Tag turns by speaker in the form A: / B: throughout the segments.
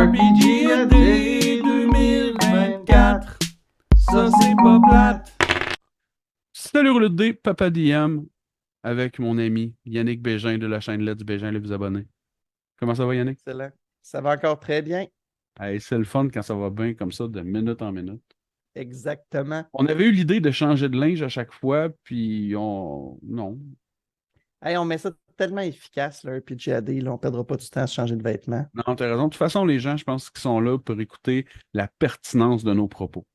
A: RPGAD 2024, ça c'est pas plate.
B: Salut Rouleau de dés, Papa DM, avec mon ami Yannick Bégin de la chaîne Let's Bégin, les vous abonnés. Comment ça va Yannick?
C: Excellent. Ça va encore très bien.
B: Hey, c'est le fun quand ça va bien comme ça, de minute en minute.
C: Exactement.
B: On avait eu l'idée de changer de linge à chaque fois, puis on... Non.
C: Hey, on met ça tellement efficace, là, un PGAD, là, on ne perdra pas du temps à se changer de vêtements.
B: Non, t'as raison. De toute façon, les gens, je pense qu'ils sont là pour écouter la pertinence de nos propos.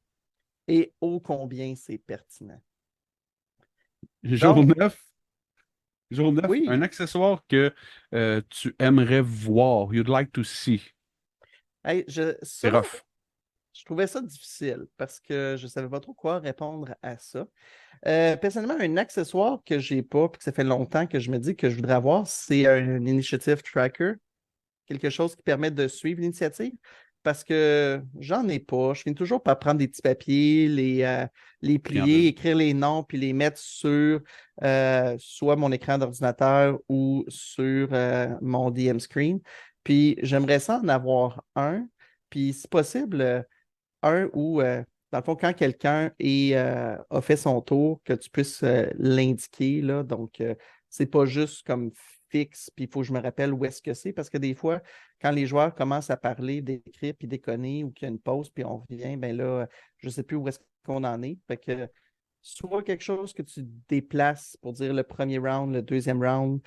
C: Et ô combien c'est pertinent.
B: Jour
C: Donc,
B: 9, jour 9,
C: oui.
B: un accessoire que tu aimerais voir, you'd like to see.
C: Hey,
B: C'est rough.
C: je trouvais ça difficile parce que je ne savais pas trop quoi répondre à ça. Personnellement, un accessoire que je n'ai pas, puis que ça fait longtemps que je me dis que je voudrais avoir, c'est un initiative tracker. Quelque chose qui permet de suivre l'initiative. Parce que j'en ai pas. Je finis toujours par prendre des petits papiers, les plier, écrire les noms, puis les mettre sur soit mon écran d'ordinateur ou sur mon DM screen. Puis j'aimerais ça en avoir un. Puis si possible, un où, dans le fond, quand quelqu'un a fait son tour, que tu puisses l'indiquer. Là. Donc, c'est pas juste comme fixe, puis il faut que je me rappelle où est-ce que c'est, parce que des fois, quand les joueurs commencent à parler, d'écrire, puis déconner, ou qu'il y a une pause, puis on revient, ben là, je ne sais plus où est-ce qu'on en est. Fait que soit quelque chose que tu déplaces pour dire le premier round, le deuxième round,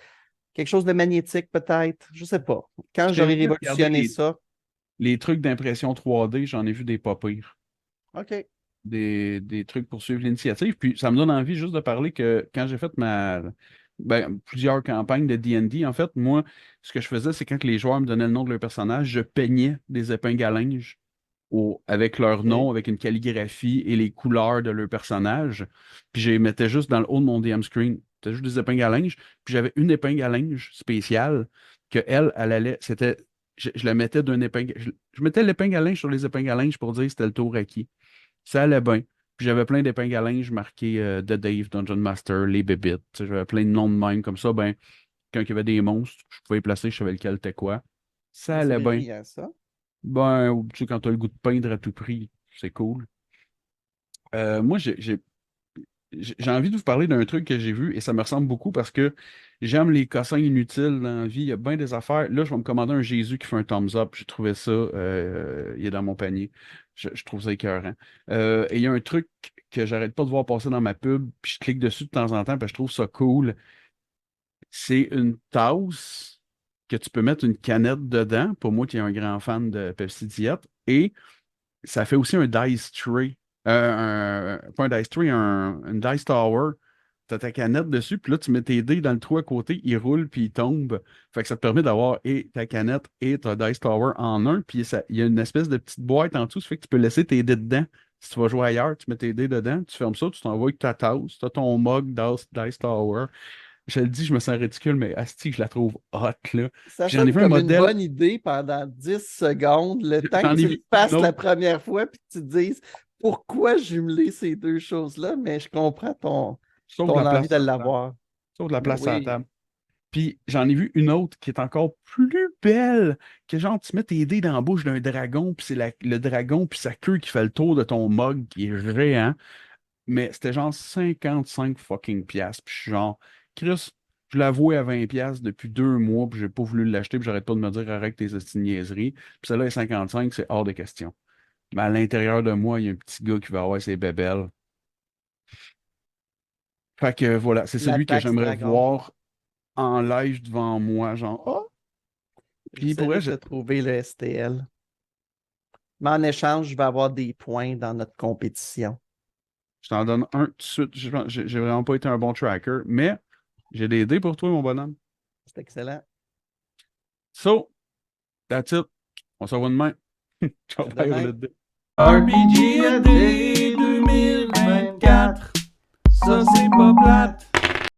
C: quelque chose de magnétique peut-être, je ne sais pas. Quand j'aurai révolutionné ça.
B: Les trucs d'impression 3D, j'en ai vu des pas pires.
C: OK.
B: Des trucs pour suivre l'initiative. Puis ça me donne envie juste de parler que quand j'ai fait plusieurs campagnes de D&D, en fait, moi, ce que je faisais, c'est quand les joueurs me donnaient le nom de leur personnage, je peignais des épingles à linge avec leur nom, avec une calligraphie et les couleurs de leur personnage. Puis je les mettais juste dans le haut de mon DM screen. C'était juste des épingles à linge. Puis j'avais une épingle à linge spéciale que elle allait. C'était. Je la mettais d'une épingle. Je mettais l'épingle à linge sur les épingles à linge pour dire que c'était le tour acquis. Ça allait bien. Puis j'avais plein d'épingles à linge marquées de Dave, Dungeon Master, les bébites. J'avais plein de noms de même comme ça. Ben, quand il y avait des monstres, je pouvais les placer, je savais lequel était quoi. Ça allait bien.
C: Brillant, ça.
B: Ben, tu sais, quand tu as le goût de peindre à tout prix, c'est cool. Moi, j'ai envie de vous parler d'un truc que j'ai vu et ça me ressemble beaucoup parce que j'aime les cossins inutiles dans la vie. Il y a bien des affaires. Là, je vais me commander un Jésus qui fait un thumbs up. J'ai trouvé ça. Il est dans mon panier. Je trouve ça écœurant. Et il y a un truc que j'arrête pas de voir passer dans ma pub, puis je clique dessus de temps en temps, puis je trouve ça cool. C'est une tasse que tu peux mettre une canette dedans. Pour moi qui est un grand fan de Pepsi Diet. Et ça fait aussi un dice tray. Pas un dice tray, une dice tower. Tu as ta canette dessus, puis là, tu mets tes dés dans le trou à côté, ils roulent, puis ils tombent. Fait que ça te permet d'avoir et ta canette et ta dice tower en un, puis il y a une espèce de petite boîte en dessous, ça fait que tu peux laisser tes dés dedans. Si tu vas jouer ailleurs, tu mets tes dés dedans, tu fermes ça, tu t'envoies avec ta tasse, tu as ton mug dice tower. Je le dis, je me sens ridicule, mais asti, je la trouve hot, là.
C: Ça
B: J'en ai
C: sonne
B: vu un
C: comme
B: modèle.
C: une bonne idée pendant 10 secondes, le temps
B: J'en
C: que
B: ai
C: tu
B: vu
C: le fasses
B: une
C: la
B: autre.
C: première fois, puis que tu te dises pourquoi jumeler ces deux choses-là, mais je comprends ton
B: Sauve de la
C: envie
B: place
C: de
B: à la table.
C: l'avoir.
B: Sauve de la
C: Ben
B: place à la
C: oui,
B: table. Puis j'en ai vu une autre qui est encore plus belle, que genre tu mets tes dés dans la bouche d'un dragon, puis c'est le dragon, puis sa queue qui fait le tour de ton mug, qui est géant. Mais c'était genre 55 fucking piastres. Puis je suis genre, Chris, je l'ai avoué à 20 piastres depuis 2 mois, puis j'ai pas voulu l'acheter, puis j'arrête pas de me dire arrête tes esti de niaiseries. Puis celle-là est 55, c'est hors de question. Mais à l'intérieur de moi, il y a un petit gars qui va avoir ses bébelles. Fait que voilà, c'est
C: la
B: celui que
C: taxe
B: j'aimerais
C: dragon.
B: voir en live devant moi, genre, oh! Puis pour
C: J'essaierai
B: vrai,
C: de te trouver le STL. Mais en échange, je vais avoir des points dans notre compétition.
B: je t'en donne un tout de suite. J'ai vraiment pas été un bon tracker, mais j'ai des dés pour toi, mon bonhomme.
C: C'est excellent.
B: So, that's it. On se revoit demain. Ciao,
C: À
B: bye,
C: demain.
B: le dé.
A: RPGAD 2024, ça c'est pas plate.